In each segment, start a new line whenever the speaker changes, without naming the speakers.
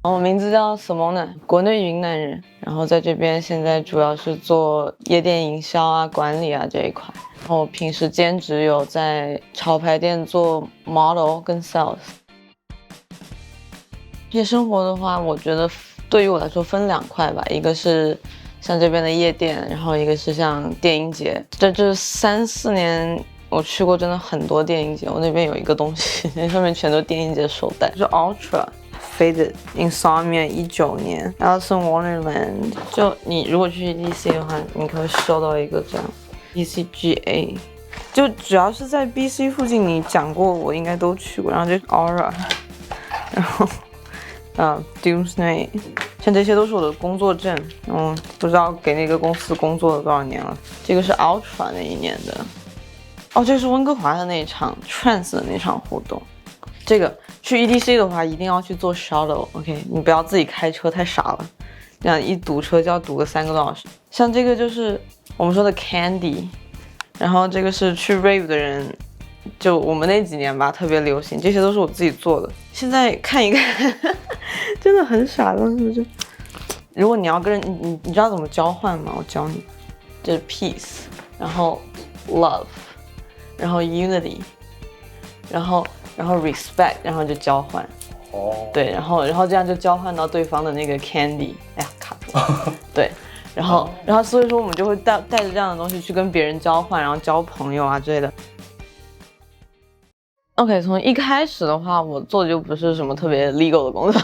我名字叫 Simona， 国内云南人，然后在这边现在主要是做夜店营销啊、管理啊这一块。然后平时兼职有在潮牌店做 model 跟 sales。夜生活的话，我觉得对于我来说分两块吧，一个是像这边的夜店，然后一个是像电音节。这3、4年我去过真的很多电音节，我那边有一个东西，那上面全都电音节手袋，就是 Ultra。Faded Insomnia 19年 Alice in Wonderland， 就你如果去 EDC 的话，你可以收到一个这样 ECGA， 就只要是在 BC 附近你讲过我应该都去过，然后就 Aura， 然后Doomsday， 像这些都是我的工作证，不知道给那个公司工作了多少年了。这个是 Ultra 那一年的，哦，这是温哥华的那一场 Trance 的那场活动。这个去 EDC 的话，一定要去做 shuttle，OK， 你不要自己开车，太傻了，这样一堵车就要堵个3个多小时。像这个就是我们说的 Candy， 然后这个是去 rave 的人，就我们那几年吧特别流行，这些都是我自己做的。现在看一看，真的很傻，当时就，如果你要跟人，你知道怎么交换吗？我教你，这是 peace， 然后 love， 然后 unity， 然后 respect， 然后就交换，对，然后这样就交换到对方的那个 candy， 哎呀卡住了，对，然后所以说我们就会带着这样的东西去跟别人交换，然后交朋友啊之类的。OK， 从一开始的话，我做的就不是什么特别 legal 的工作，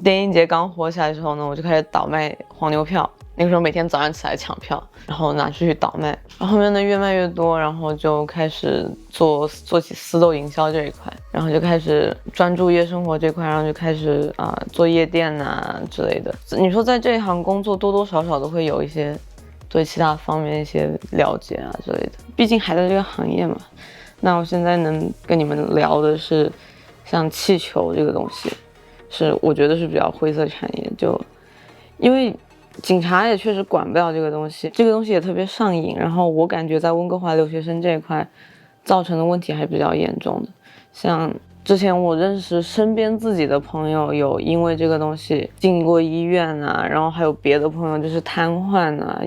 电音节刚火起来之后呢，我就开始倒卖黄牛票。那个时候每天早上起来抢票，然后拿出去倒卖，然后后面呢越卖越多，然后就开始做起私斗营销这一块，然后就开始专注夜生活这块，然后就开始做夜店啊之类的。你说在这一行工作多多少少都会有一些对其他方面一些了解啊之类的，毕竟还在这个行业嘛。那我现在能跟你们聊的是像气球这个东西，是我觉得是比较灰色产业，就因为警察也确实管不了这个东西，这个东西也特别上瘾，然后我感觉在温哥华留学生这一块造成的问题还比较严重的。像之前我认识身边自己的朋友有因为这个东西进过医院啊，然后还有别的朋友就是瘫痪啊，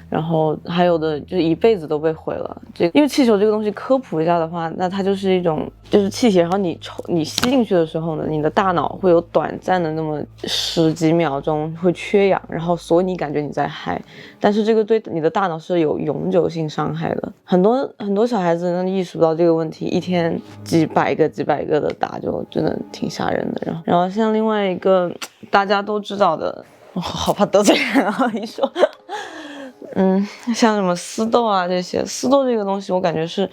然后还有的就是一辈子都被毁了。因为气球这个东西科普一下的话，那它就是一种就是气体，然后你吸进去的时候呢，你的大脑会有短暂的那么10几秒钟会缺氧，然后所以你感觉你在嗨，但是这个对你的大脑是有永久性伤害的。很多小孩子呢意识不到这个问题，一天几百个的打，就真的挺吓人的。然后像另外一个大家都知道的，好怕得罪人啊，一说。像什么私斗啊这些，私斗这个东西我感觉是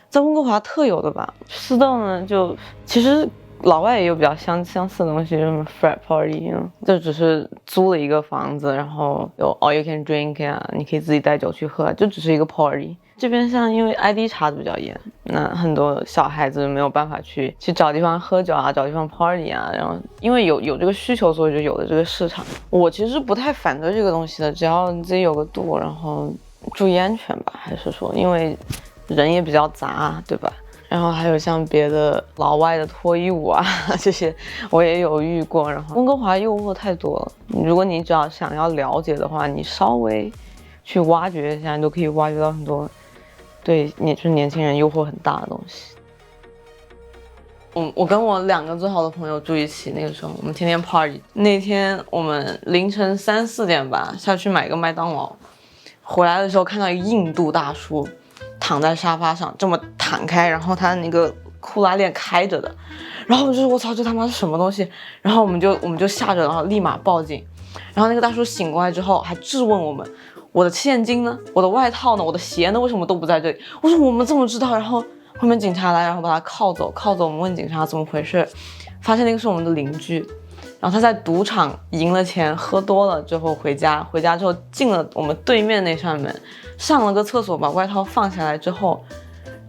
在温哥华特有的吧。私斗呢，就其实老外也有比较相似的东西，什么 frat party， 就只是租了一个房子，然后有 all you can drink 啊，你可以自己带酒去喝，就只是一个 party。这边像因为 ID 查的比较严，那很多小孩子没有办法去找地方喝酒啊，找地方 party 啊，然后因为有这个需求，所以就有了这个市场。我其实不太反对这个东西的，只要你自己有个度，然后注意安全吧，还是说因为人也比较杂，对吧？然后还有像别的老外的脱衣舞啊，这些我也有遇过。然后温哥华诱惑太多了，如果你只要想要了解的话，你稍微去挖掘一下，你都可以挖掘到很多对年轻人诱惑很大的东西。我跟我2个最好的朋友住一起，那个时候我们天天 party。那天我们凌晨3、4点吧下去买个麦当劳，回来的时候看到一个印度大叔躺在沙发上这么躺开，然后他那个裤拉链开着的，然后我就说我操，这他妈是什么东西？然后我们就吓着，然后立马报警。然后那个大叔醒过来之后还质问我们，我的现金呢？我的外套呢？我的鞋呢？为什么都不在这里？我说我们怎么知道？然后后面警察来，然后把他铐走。我们问警察怎么回事，发现那个是我们的邻居。然后他在赌场赢了钱，喝多了之后回家之后进了我们对面那扇门，上了个厕所，把外套放下来之后，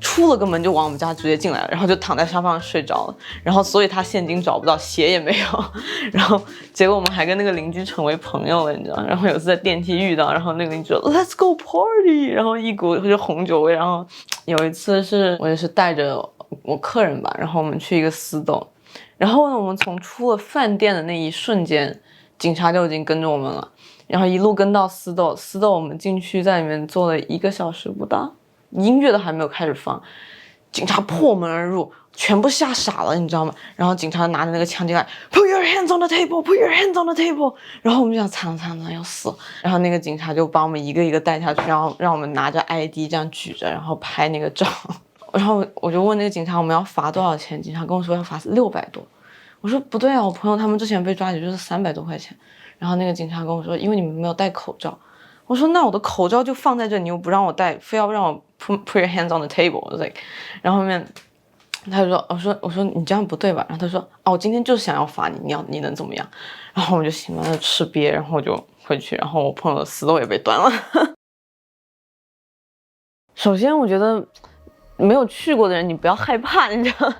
出了个门就往我们家直接进来了，然后就躺在沙发上睡着了，然后所以他现金找不到，鞋也没有，然后结果我们还跟那个邻居成为朋友了，你知道？然后有次在电梯遇到，然后那个邻居说 Let's go party， 然后一股就红酒味，然后有一次是我也是带着我客人吧，然后我们去一个私斗，然后呢我们从出了饭店的那一瞬间，警察就已经跟着我们了。然后一路跟到私斗，私斗我们进去在里面坐了1个小时不到，音乐都还没有开始放，警察破门而入，全部吓傻了，你知道吗？然后警察拿着那个枪进来 ，Put your hands on the table, Put your hands on the table。然后我们就想惨了要死，然后那个警察就把我们一个一个带下去，然后让我们拿着 ID 这样举着，然后拍那个照。然后我就问那个警察我们要罚多少钱，警察跟我说要罚600多。我说不对啊，我朋友他们之前被抓也就是300多块钱。然后那个警察跟我说，因为你们没有戴口罩。我说那我的口罩就放在这，你又不让我戴，非要让我 put your hands on the table。我 like， 然后后面他就说，我说你这样不对吧？然后他说我今天就是想要罚你，你能怎么样？然后我就心满吃瘪，然后我就回去，然后我朋友的私斗也被端了。首先我觉得没有去过的人，你不要害怕，你知道，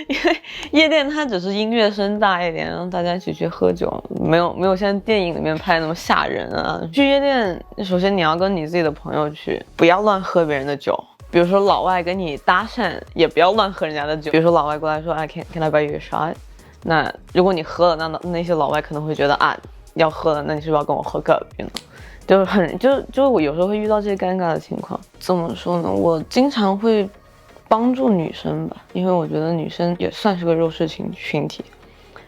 因为夜店它只是音乐声大一点，让大家一起去喝酒，没有像电影里面拍那么吓人啊。去夜店，首先你要跟你自己的朋友去，不要乱喝别人的酒。比如说老外跟你搭讪，也不要乱喝人家的酒。比如说老外过来说，哎，can I buy you a shot？ 那如果你喝了，那些老外可能会觉得要喝了，那你是不是要跟我喝个呢？就我有时候会遇到这些尴尬的情况。怎么说呢？我经常会帮助女生吧，因为我觉得女生也算是个弱势群体。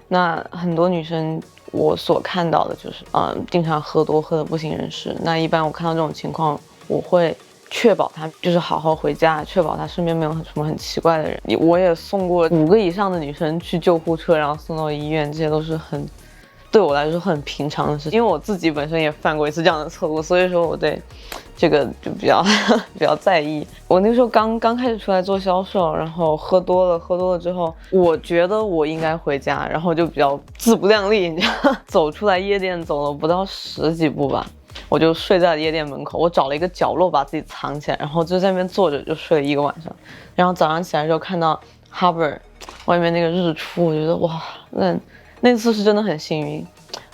那很多女生我所看到的就是经常喝多喝得不省人事。那一般我看到这种情况，我会确保她就是好好回家，确保她身边没有什么很奇怪的人。我也送过5个以上的女生去救护车，然后送到医院，这些都是对我来说很平常的事情。因为我自己本身也犯过一次这样的错误，所以说我对这个就比较在意。我那时候刚开始出来做销售，然后喝多了之后，我觉得我应该回家，然后就比较自不量力，你知道，走出来夜店走了不到10几步吧，我就睡在夜店门口，我找了一个角落把自己藏起来，然后就在那边坐着就睡了1个晚上。然后早上起来之后看到 Harbor 外面那个日出，我觉得哇，那次是真的很幸运，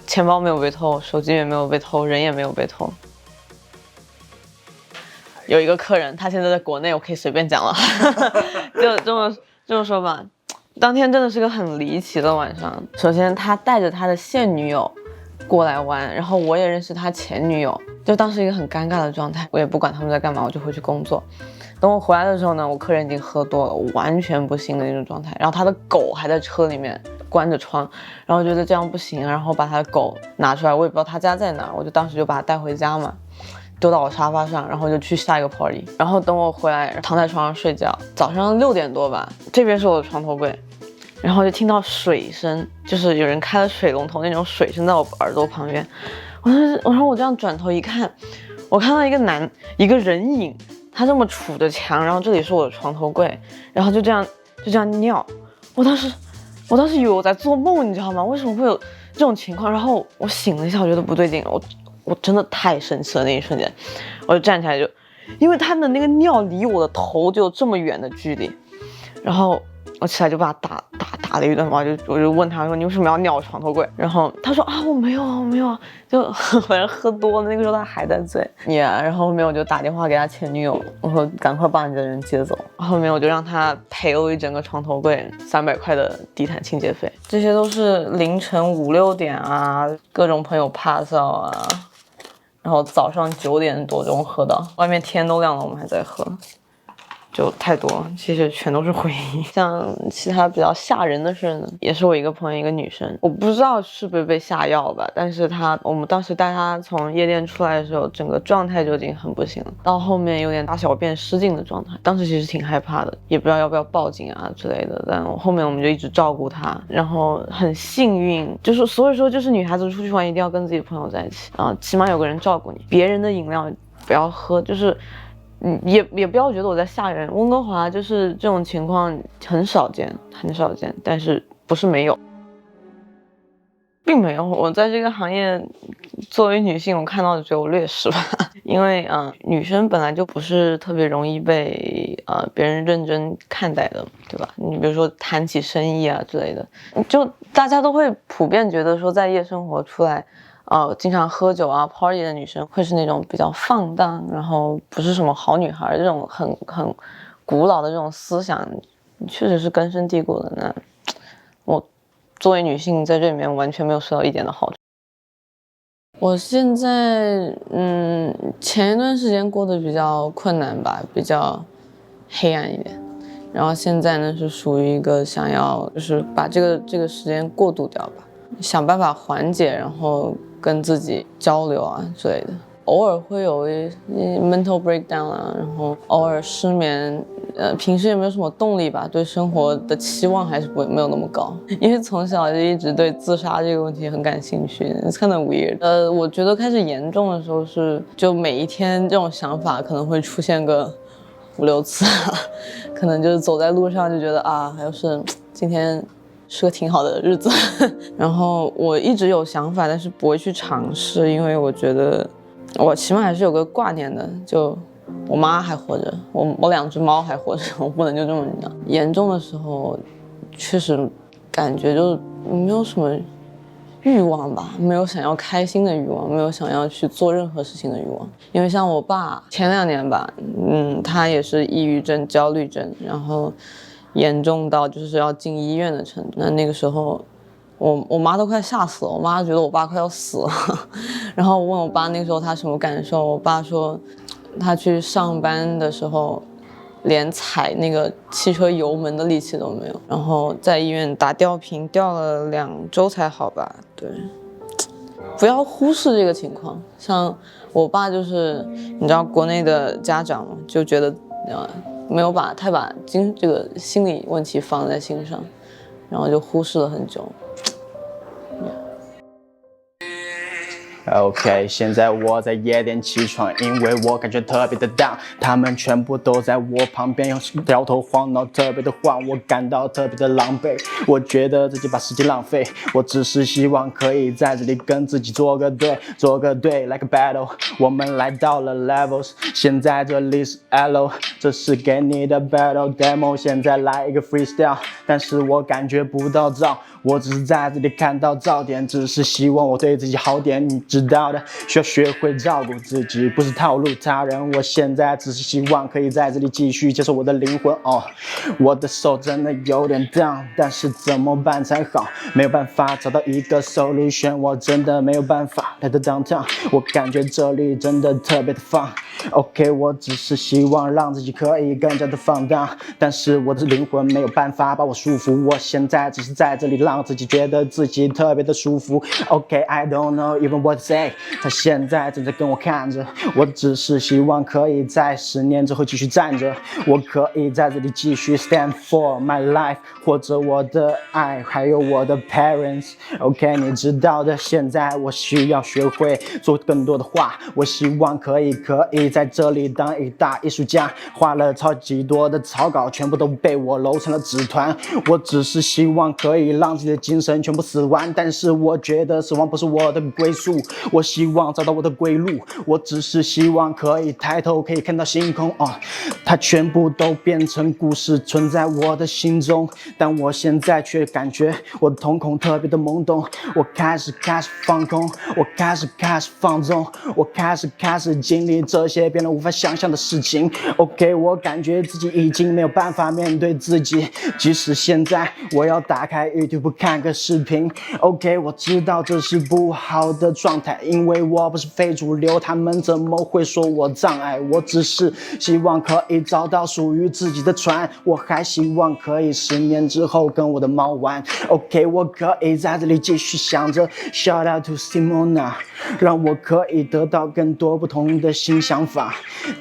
钱包没有被偷，手机也没有被偷，人也没有被偷。有一个客人，他现在在国内，我可以随便讲了，就这么说吧。当天真的是个很离奇的晚上。首先，他带着他的现女友过来玩，然后我也认识他前女友，就当时一个很尴尬的状态。我也不管他们在干嘛，我就回去工作。等我回来的时候呢，我客人已经喝多了，完全不行的那种状态。然后他的狗还在车里面关着窗，然后觉得这样不行，然后把他的狗拿出来，我也不知道他家在哪，我就当时就把他带回家嘛，丢到我沙发上，然后就去下一个 party。然后等我回来，躺在床上睡觉，早上6点多吧，这边是我的床头柜，然后就听到水声，就是有人开了水龙头那种水声在我耳朵旁边。然后我这样转头一看，我看到一个人影，他这么杵着墙，然后这里是我的床头柜，然后就这样尿。我当时以为我在做梦，你知道吗？为什么会有这种情况？然后我醒了一下，我觉得不对劲，我真的太生气了。那一瞬间，我就站起来因为他的那个尿离我的头就有这么远的距离，然后我起来就把他打了一顿嘛，我就问他说你为什么要尿我床头柜？然后他说我没有啊，就反正喝多了，那个时候他还在醉然后后面我就打电话给他前女友，我说赶快把你的人接走。后面我就让他赔了我一整个床头柜300块的地毯清洁费。这些都是凌晨5、6点啊，各种朋友pass out啊，然后早上9点多钟喝到，外面天都亮了，我们还在喝。就太多了，其实全都是回忆。像其他比较吓人的事呢，也是我一个朋友，一个女生，我不知道是不是被下药吧，但是我们当时带她从夜店出来的时候，整个状态就已经很不行了，到后面有点大小便失禁的状态。当时其实挺害怕的，也不知道要不要报警啊之类的，但后面我们就一直照顾她，然后很幸运，就是所以说就是女孩子出去玩一定要跟自己朋友在一起啊，起码有个人照顾你，别人的饮料不要喝，就是也不要觉得我在吓人，温哥华就是这种情况很少见，但是不是没有，并没有。我在这个行业作为女性，我看到的只有劣势吧，因为女生本来就不是特别容易被别人认真看待的，对吧？你比如说谈起生意啊之类的，就大家都会普遍觉得说在夜生活出来，经常喝酒啊 party 的女生会是那种比较放荡，然后不是什么好女孩这种很古老的这种思想，确实是根深蒂固的。那我作为女性在这里面完全没有受到一点的好处。我现在前一段时间过得比较困难吧，比较黑暗一点，然后现在呢是属于一个想要就是把这个时间过渡掉吧，想办法缓解，然后跟自己交流啊之类的。偶尔会有一 mental breakdown 啊，然后偶尔失眠，平时也没有什么动力吧，对生活的期望还是没有那么高，因为从小就一直对自杀这个问题很感兴趣 ，it's kind of weird。我觉得开始严重的时候是，就每一天这种想法可能会出现个5、6次，可能就是走在路上就觉得要是今天是个挺好的日子，然后我一直有想法，但是不会去尝试，因为我觉得。我起码还是有个挂念的，就我妈还活着，我2只猫还活着，我不能就这么严重的时候，确实感觉就没有什么欲望吧，没有想要开心的欲望，没有想要去做任何事情的欲望。因为像我爸前2年吧，他也是抑郁症、焦虑症，然后严重到就是要进医院的程度。那个时候。我妈都快吓死了，我妈觉得我爸快要死了，然后我问我爸那个时候他什么感受，我爸说他去上班的时候连踩那个汽车油门的力气都没有，然后在医院打吊瓶吊了2周才好吧。对，不要忽视这个情况。像我爸就是你知道国内的家长就觉得没有太把这个心理问题放在心上，然后就忽视了很久。
OK， 现在我在夜店起床，因为我感觉特别的 down， 他们全部都在我旁边，摇头晃脑，特别的晃，我感到特别的狼狈。我觉得自己把时间浪费，我只是希望可以在这里跟自己做个对 ，like a battle。我们来到了 levels， 现在这里是 L， 这是给你的 battle demo， 现在来一个 freestyle， 但是我感觉不到燥。我只是在这里看到噪点，只是希望我对自己好点，你知道的，需要学会照顾自己，不是套路他人。我现在只是希望可以在这里继续接受我的灵魂。我的手真的有点 down， 但是怎么办才好？没有办法找到一个 solution， 我真的没有办法来到 downtown， 我感觉这里真的特别的放。OK， 我只是希望让自己可以更加的放荡，但是我的灵魂没有办法把我束缚。我现在只是在这里让自己觉得自己特别的舒服。OK，I don't know even what to say。他现在正在跟我看着，我只是希望可以在10年之后继续站着，我可以在这里继续 stand for my life， 或者我的爱，还有我的 parents。OK， 你知道的，现在我需要学会做更多的话，我希望可以在这里当一大艺术家，画了超级多的草稿，全部都被我揉成了纸团。我只是希望可以让自己的精神全部死完，但是我觉得死亡不是我的归宿，我希望找到我的归路。我只是希望可以抬头可以看到星空，它全部都变成故事存在我的心中，但我现在却感觉我的瞳孔特别的懵懂。我开始放空，我开始放纵，我开始经历这些别人无法想象的事情。OK， 我感觉自己已经没有办法面对自己，即使现在我要打开 YouTube 看个视频。OK， 我知道这是不好的状态，因为我不是非主流，他们怎么会说我障碍？我只是希望可以找到属于自己的船，我还希望可以10年之后跟我的猫玩。OK， 我可以在这里继续想着 Shout out to Simona， 让我可以得到更多不同的新想法，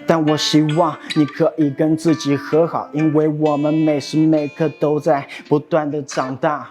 但我希望你可以跟自己和好，因为我们每时每刻都在不断的长大。